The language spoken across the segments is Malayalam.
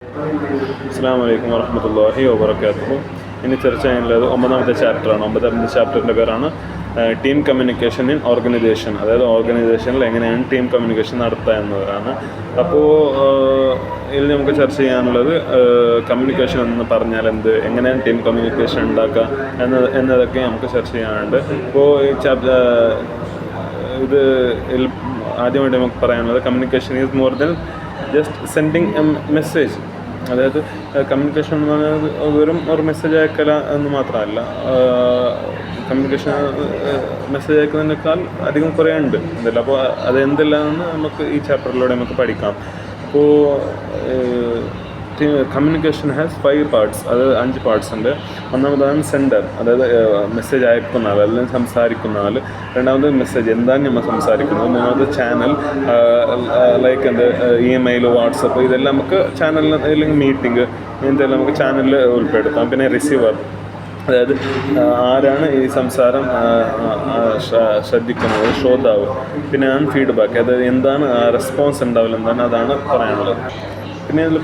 അസ്സലാമു അലൈക്കും വറഹ്മത്തുള്ളാഹി വബറകാതുഹു. ഇനി ചർച്ച ചെയ്യാനുള്ളത് 9ാമത്തെ ചാപ്റ്ററാണ്. 9ാമത്തെ ചാപ്റ്ററിൻ്റെ പേരാണ് ടീം കമ്മ്യൂണിക്കേഷൻ ഇൻ ഓർഗനൈസേഷൻ. അതായത് ഓർഗനൈസേഷനിൽ എങ്ങനെയാണ് ടീം കമ്മ്യൂണിക്കേഷൻ നടത്തുക എന്നതാണ്. അപ്പോൾ ഇതിൽ നമുക്ക് ചർച്ച ചെയ്യാനുള്ളത് കമ്മ്യൂണിക്കേഷൻ എന്ന് പറഞ്ഞാൽ എന്ത്, എങ്ങനെയാണ് ടീം കമ്മ്യൂണിക്കേഷൻ ഉണ്ടാക്കുക എന്നതൊക്കെ നമുക്ക് ചർച്ച ചെയ്യാനുണ്ട്. അപ്പോൾ ഈ ഇത് ആദ്യമായിട്ട് നമുക്ക് പറയാനുള്ളത് communication is more than just sending A message. അതായത് കമ്മ്യൂണിക്കേഷൻ എന്ന് പറഞ്ഞാൽ വെറും ഒരു മെസ്സേജ് അയക്കല എന്ന് മാത്രമല്ല. കമ്മ്യൂണിക്കേഷൻ മെസ്സേജ് അയക്കുന്നതിനേക്കാൾ അധികം കുറേ ഉണ്ട് എന്തല്ല. അപ്പോൾ അതെന്തെല്ലാമെന്ന് നമുക്ക് ഈ ചാപ്റ്ററിലൂടെ നമുക്ക് പഠിക്കാം. അപ്പോൾ കമ്മ്യൂണിക്കേഷൻ ഹാസ് 5 പാർട്സ്. അത് 5 പാർട്സ് ഉണ്ട്. ഒന്നാമതാണ് സെൻഡർ, അതായത് മെസ്സേജ് അയക്കുന്ന ആൾ അല്ലെങ്കിൽ സംസാരിക്കുന്ന ആൾ. രണ്ടാമത് മെസ്സേജ് എന്താണ് നമ്മൾ സംസാരിക്കുന്നത്. മൂന്നാമത് ചാനൽ, ലൈക്ക് എന്ത് ഇമെയിൽ, വാട്സപ്പ്, ഇതെല്ലാം നമുക്ക് ചാനലിൽ അല്ലെങ്കിൽ മീറ്റിംഗ് ഇതെല്ലാം നമുക്ക് ചാനലിൽ ഉൾപ്പെടുത്താം. പിന്നെ റിസീവർ, അതായത് ആരാണ് ഈ സംസാരം ശ്രദ്ധിക്കുന്നത്, ശ്രോതാവ്. പിന്നെ ഫീഡ്ബാക്ക്, അതായത് എന്താണ് റെസ്പോൺസ് ഉണ്ടാവില്ല, എന്താണ് അതാണ് പറയാനുള്ളത്. പിന്നെ ഇതിൽ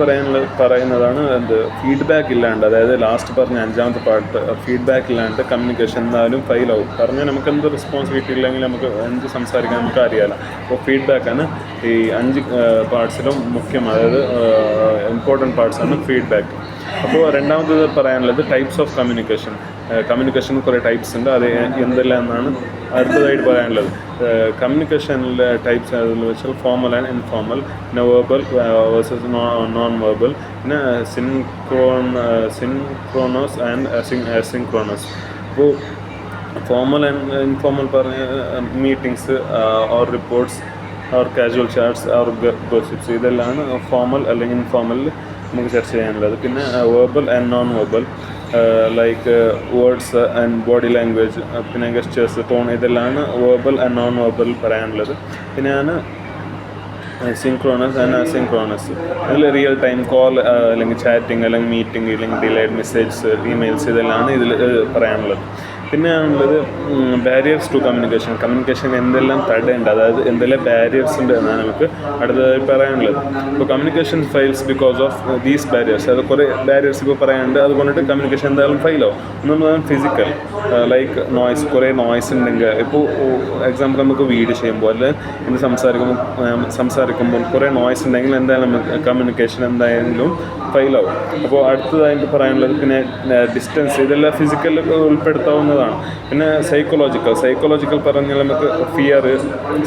പറയുന്നതാണ് എന്ത് ഫീഡ്ബാക്ക് ഇല്ലാണ്ട്, അതായത് ലാസ്റ്റ് പറഞ്ഞ 5ാമത്തെ പാർട്ട്, ഫീഡ്ബാക്ക് ഇല്ലാണ്ട് കമ്മ്യൂണിക്കേഷൻ എന്തായാലും ഫെയിലാവും. പറഞ്ഞാൽ നമുക്ക് എന്ത് റെസ്പോൺസ് കിട്ടിയില്ലെങ്കിൽ നമുക്ക് എന്ത് സംസാരിക്കാൻ നമുക്ക് അറിയാമല്ലോ. അപ്പോൾ ഫീഡ്ബാക്കാണ് ഈ 5 പാർട്സിലും മുഖ്യം, അതായത് ഇമ്പോർട്ടൻറ്റ് പാർട്സാണ് ഫീഡ്ബാക്ക്. അപ്പോൾ രണ്ടാമത്തേത് പറയാനുള്ളത് ടൈപ്സ് ഓഫ് കമ്മ്യൂണിക്കേഷൻ. കമ്മ്യൂണിക്കേഷന് കുറേ ടൈപ്സ് ഉണ്ട്. അത് എന്തെല്ലാം എന്നാണ് അടുത്തതായിട്ട് പറയാനുള്ളത്. കമ്മ്യൂണിക്കേഷനിലെ ടൈപ്സ് എന്ന് വെച്ചാൽ ഫോർമൽ ആൻഡ് ഇൻഫോർമൽ, പിന്നെ വേർബൽ വേഴ്സസ് നോൺ വേർബൽ, പിന്നെ സിൻക്രോണസ് ആൻഡ് അസിൻക്രോണസ്. അപ്പോൾ ഫോർമൽ ആൻഡ് ഇൻഫോർമൽ പറഞ്ഞ meetings or reports or casual chats or gossips, ഇതെല്ലാം ഫോർമൽ അല്ലെങ്കിൽ ഇൻഫോർമൽ നമുക്ക് ചർച്ച ചെയ്യാനുള്ളത്. പിന്നെ verbal and non verbal, like words and body language, പിന്നെ ഗസ്റ്റേഴ്സ്, ടോൺ, ഇതെല്ലാം വേർബൽ ആൻഡ് നോൺ വേർബൽ പറയാനുള്ളത്. പിന്നെയാണ് സിൻക്രോണസ് ആൻഡ് അസിൻക്രോണസ്. അതിൽ റിയൽ ടൈം കോൾ അല്ലെങ്കിൽ ചാറ്റിംഗ് അല്ലെങ്കിൽ മീറ്റിംഗ് അല്ലെങ്കിൽ ഡിലേഡ് മെസ്സേജസ്, ഇമെയിൽസ്, ഇതെല്ലാം ഇതിൽ പറയാനുള്ളത്. പിന്നെയാണുള്ളത് ബാരിയേഴ്സ് ടു കമ്മ്യൂണിക്കേഷൻ. കമ്മ്യൂണിക്കേഷൻ എന്തെല്ലാം തടയുണ്ട്, അതായത് എന്തെല്ലാം ബാരിയേഴ്സ് ഉണ്ട് എന്നാണ് നമുക്ക് അടുത്തതായി പറയാനുള്ളത്. ഇപ്പോൾ communication fails because of these barriers. അത് കുറേ ബാരിയേഴ്സ് ഇപ്പോൾ പറയാനുണ്ട്. അതുകൊണ്ടിട്ട് കമ്മ്യൂണിക്കേഷൻ എന്തായാലും ഫെയിലാവും. ഒന്നാമതാണ് ഫിസിക്കൽ, ലൈക്ക് നോയ്സ്. കുറേ നോയ്സ് ഉണ്ടെങ്കിൽ, ഇപ്പോൾ എക്സാമ്പിൾ നമുക്ക് വീഡിയോ ചെയ്യുമ്പോൾ അല്ലെങ്കിൽ ഇന്ന് സംസാരിക്കുമ്പോൾ കുറേ നോയ്സ് ഉണ്ടെങ്കിൽ എന്തായാലും കമ്മ്യൂണിക്കേഷൻ എന്തായാലും ഫെയിലാവും. അപ്പോൾ അടുത്തതായിട്ട് പറയാനുള്ളത് പിന്നെ ഡിസ്റ്റൻസ്. ഇതെല്ലാം ഫിസിക്കൽ ഉൾപ്പെടുത്താവുന്നതാണ്. പിന്നെ സൈക്കോളജിക്കൽ പറഞ്ഞാൽ നമുക്ക് ഫിയർ,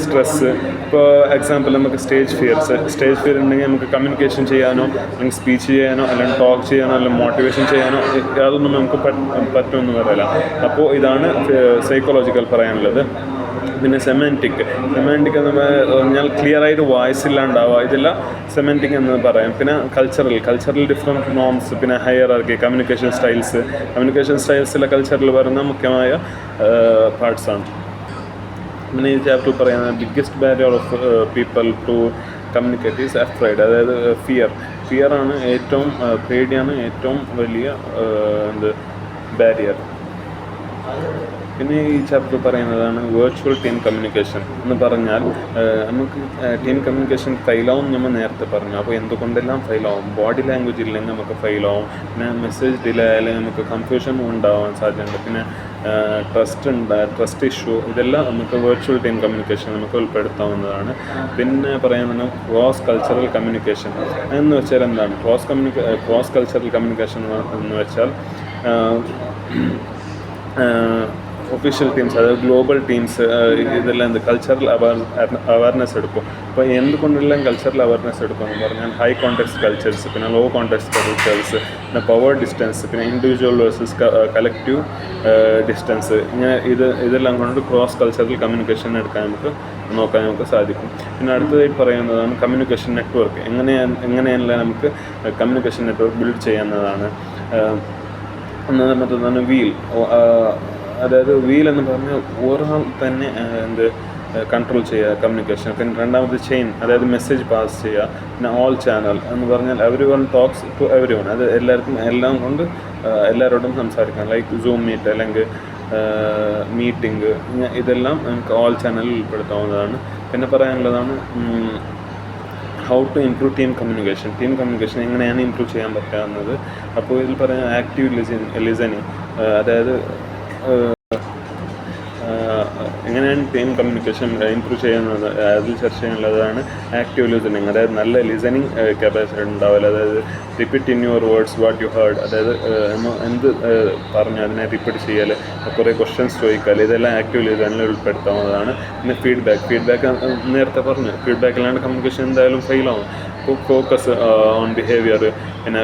സ്ട്രെസ്സ്. ഇപ്പോൾ എക്സാമ്പിൾ നമുക്ക് സ്റ്റേജ് ഫിയർ ഉണ്ടെങ്കിൽ നമുക്ക് കമ്മ്യൂണിക്കേഷൻ ചെയ്യാനോ അല്ലെങ്കിൽ സ്പീച്ച് ചെയ്യാനോ അല്ലെങ്കിൽ ടോക്ക് ചെയ്യാനോ അല്ലെങ്കിൽ മോട്ടിവേഷൻ ചെയ്യാനോ യാതൊന്നും നമുക്ക് പറ്റുമെന്ന് പറയില്ല. അപ്പോൾ ഇതാണ് സൈക്കോളജിക്കൽ പറയാനുള്ളത്. പിന്നെ സെമാൻറ്റിക് എന്ന് പറഞ്ഞാൽ ക്ലിയർ ആയിട്ട് വോയിസ് ഇല്ലാണ്ടാവുക, ഇതെല്ലാം സെമാൻറ്റിക് എന്ന് പറയാം. പിന്നെ കൾച്ചറൽ ഡിഫറെൻറ്റ് നോംസ്, പിന്നെ ഹയറാർക്കി, കമ്മ്യൂണിക്കേഷൻ സ്റ്റൈൽസിലെ കൾച്ചറിൽ വരുന്ന മുഖ്യമായ പാർട്സാണ്. പിന്നെ ഈ ചാപ്റ്ററിൽ പറയുന്നത് biggest barrier of people to communicate is afraid, അതായത് ഫിയറാണ് ഏറ്റവും പേടിയാണ് ഏറ്റവും വലിയ ബാരിയർ. പിന്നെ ഈ ചാപ്റ്റർ പറയുന്നതാണ് വെർച്വൽ ടീം കമ്മ്യൂണിക്കേഷൻ എന്ന് പറഞ്ഞാൽ നമുക്ക് ടീം കമ്മ്യൂണിക്കേഷൻ ഫെയിലാവും നമ്മൾ നേരത്തെ പറഞ്ഞു. അപ്പോൾ എന്തുകൊണ്ടെല്ലാം ഫെയിലാവും? ബോഡി ലാംഗ്വേജ് ഇല്ലെങ്കിൽ നമുക്ക് ഫെയിലാവും. പിന്നെ മെസ്സേജ് ഡിലേ ആയാലും നമുക്ക് കൺഫ്യൂഷൻ ഉണ്ടാവാൻ സാധ്യതയുണ്ട്. പിന്നെ ട്രസ്റ്റ് ഇഷ്യൂ, ഇതെല്ലാം നമുക്ക് വെർച്വൽ ടീം കമ്മ്യൂണിക്കേഷൻ നമുക്ക് ഉൾപ്പെടുത്താവുന്നതാണ്. പിന്നെ പറയുന്നത് ക്രോസ് കൾച്ചറൽ കമ്മ്യൂണിക്കേഷൻ എന്ന് വെച്ചാൽ എന്താണ്? ക്രോസ് കൾച്ചറൽ കമ്മ്യൂണിക്കേഷൻ എന്ന് വെച്ചാൽ ഒഫീഷ്യൽ ടീംസ്, അതായത് ഗ്ലോബൽ ടീംസ്, ഇതെല്ലാം കൾച്ചറൽ അവയർനെസ് എടുക്കും. അപ്പോൾ എന്തുകൊണ്ടെല്ലാം കൾച്ചറൽ അവയർനെസ് എടുക്കുമെന്ന് പറഞ്ഞാൽ ഹൈ കോണ്ടെക്സ്റ്റ് കൾച്ചേഴ്സ്, പിന്നെ ലോ കോണ്ടെക്സ്റ്റ് കൾച്ചേഴ്സ്, പിന്നെ പവർ ഡിസ്റ്റൻസ്, പിന്നെ ഇൻഡിവിജ്വൽ വേഴ്സസ് കളക്റ്റീവ് ഡിസ്റ്റൻസ്, ഇങ്ങനെ ഇതെല്ലാം കൊണ്ട് ക്രോസ് കൾച്ചറൽ കമ്മ്യൂണിക്കേഷൻ എടുക്കാൻ നോക്കാൻ നമുക്ക് സാധിക്കും. പിന്നെ അടുത്തതായിട്ട് പറയുന്നതാണ് കമ്മ്യൂണിക്കേഷൻ നെറ്റ്വർക്ക്. എങ്ങനെയല്ല നമുക്ക് കമ്മ്യൂണിക്കേഷൻ നെറ്റ്വർക്ക് ബിൽഡ് ചെയ്യുന്നതാണ്. മറ്റൊന്നാണ് വീൽ. അതായത് വീൽ എന്ന് പറഞ്ഞാൽ ഒരാൾ തന്നെ കൺട്രോൾ ചെയ്യുക കമ്മ്യൂണിക്കേഷൻ. പിന്നെ രണ്ടാമത് ചെയിൻ, അതായത് മെസ്സേജ് പാസ് ചെയ്യുക. പിന്നെ ഓൾ ചാനൽ എന്ന് പറഞ്ഞാൽ everyone talks to everyone, അത് എല്ലാം കൊണ്ട് എല്ലാവരോടും സംസാരിക്കാം. ലൈക്ക് സൂം മീറ്റ് അല്ലെങ്കിൽ മീറ്റിംഗ്, ഇതെല്ലാം നമുക്ക് ഓൾ ചാനലിൽ ഉൾപ്പെടുത്താവുന്നതാണ്. പിന്നെ പറയാനുള്ളതാണ് how to improve team communication എങ്ങനെയാണ് ഇമ്പ്രൂവ് ചെയ്യാൻ പറ്റാവുന്നത്. അപ്പോൾ ഇതിൽ പറയുന്ന ആക്റ്റീവ് ലിസണിങ്, അതായത് എങ്ങനെയാണ് ടീം കമ്മ്യൂണിക്കേഷൻ ഇമ്പ്രൂവ് ചെയ്യുന്നത് അതിൽ ചർച്ച ചെയ്യാനുള്ളതാണ് ആക്റ്റീവ് ലിസണിങ്. അതായത് നല്ല ലിസണിങ് കപ്പാസിറ്റി ഉണ്ടാവില്ല. അതായത് repeat in your words what you heard, അതായത് എന്ത് പറഞ്ഞു അതിനെ റിപ്പീറ്റ് ചെയ്യൽ, കുറേ ക്വസ്റ്റ്യൻസ് ചോദിക്കൽ, ഇതെല്ലാം ആക്റ്റീവ് ലിസണിൽ ഉൾപ്പെടുത്താവുന്നതാണ്. പിന്നെ ഫീഡ്ബാക്ക് നേരത്തെ പറഞ്ഞു, ഫീഡ്ബാക്കിലാണ് കമ്മ്യൂണിക്കേഷൻ എന്തായാലും ഫെയിലാവും. അപ്പോൾ ഫോക്കസ് ഓൺ ബിഹേവിയർ, പിന്നെ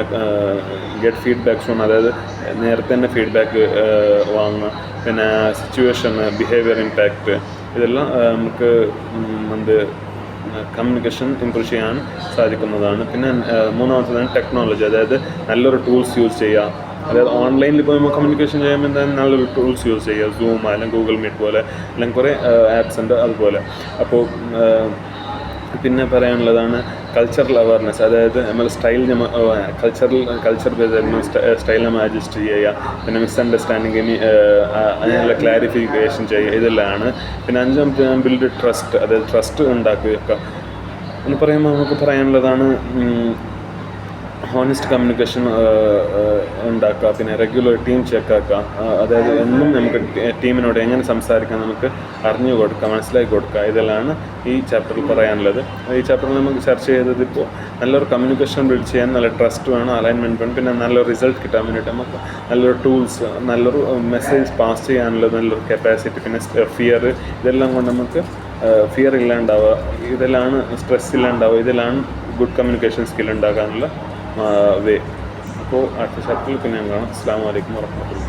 ഗെറ്റ് ഫീഡ്ബാക്സ് ഫ്രോം, അതായത് നേരത്തെ തന്നെ ഫീഡ്ബാക്ക് വാങ്ങുക. പിന്നെ സിറ്റുവേഷൻ, ബിഹേവിയർ ഇമ്പാക്റ്റ്, ഇതെല്ലാം നമുക്ക് കമ്മ്യൂണിക്കേഷൻ ഇമ്പ്രൂവ് ചെയ്യാൻ സാധിക്കുന്നതാണ്. പിന്നെ മൂന്നാമത്തേതാണ് ടെക്നോളജി, അതായത് നല്ലൊരു ടൂൾസ് യൂസ് ചെയ്യുക. അതായത് ഓൺലൈനിൽ ഇപ്പോൾ നമ്മൾ കമ്മ്യൂണിക്കേഷൻ ചെയ്യുമ്പോൾ എന്തായാലും നല്ലൊരു ടൂൾസ് യൂസ് ചെയ്യുക, സൂം അല്ലെങ്കിൽ ഗൂഗിൾ മീറ്റ് പോലെ, അല്ലെങ്കിൽ കുറേ ആപ്സ് ഉണ്ട് അതുപോലെ. അപ്പോൾ പിന്നെ പറയാനുള്ളതാണ് കൾച്ചറൽ അവയർനെസ്, അതായത് നമ്മൾ കൾച്ചർ ബേസ്ഡ് സ്റ്റൈൽ നമ്മൾ അഡ്ജസ്റ്റ് ചെയ്യുക. പിന്നെ മിസ്അണ്ടർസ്റ്റാൻഡിങ് അതിനുള്ള ക്ലാരിഫിക്കേഷൻ ചെയ്യുക, ഇതെല്ലാമാണ്. പിന്നെ അഞ്ചാമത്തെ ബിൽഡ് ട്രസ്റ്റ്, അതായത് ട്രസ്റ്റ് ഉണ്ടാക്കുക എന്ന് പറയുമ്പോൾ നമുക്ക് പറയാനുള്ളതാണ് ഹോണസ്റ്റ് കമ്മ്യൂണിക്കേഷൻ ഉണ്ടാക്കുക. പിന്നെ റെഗുലർ ടീം ചെക്കാക്കുക, അതായത് എന്നും നമുക്ക് ടീമിനോട് എങ്ങനെ സംസാരിക്കാൻ നമുക്ക് അറിഞ്ഞു കൊടുക്കുക, മനസ്സിലാക്കി കൊടുക്കുക. ഇതെല്ലാമാണ് ഈ ചാപ്റ്ററിൽ പറയാനുള്ളത്. ഈ ചാപ്റ്ററിൽ നമുക്ക് ചർച്ച ചെയ്തത് ഇപ്പോൾ നല്ലൊരു കമ്മ്യൂണിക്കേഷൻ ബിൽഡ് ചെയ്യാൻ നല്ല ട്രസ്റ്റ് വേണം, അലൈൻമെൻറ്റ് വേണം. പിന്നെ നല്ലൊരു റിസൾട്ട് കിട്ടാൻ വേണ്ടിയിട്ട് നമുക്ക് നല്ലൊരു ടൂൾസ്, നല്ലൊരു മെസ്സേജ് പാസ് ചെയ്യാനുള്ള നല്ലൊരു കപ്പാസിറ്റി, പിന്നെ ഫിയർ, ഇതെല്ലാം കൊണ്ട് നമുക്ക് ഫിയർ ഇല്ലാണ്ടാവുക, ഇതെല്ലാം സ്ട്രെസ് ഇല്ലാണ്ടാവുക, ഇതെല്ലാം ഗുഡ് കമ്മ്യൂണിക്കേഷൻ സ്കിൽ ഉണ്ടാക്കാനുള്ള വേ. അപ്പോൾ അടുത്ത ചാപ്റ്ററിൽ പിന്നെ കാണാം. അസ്സലാമു അലൈക്കും വറഹ്മത്തുള്ളാഹി.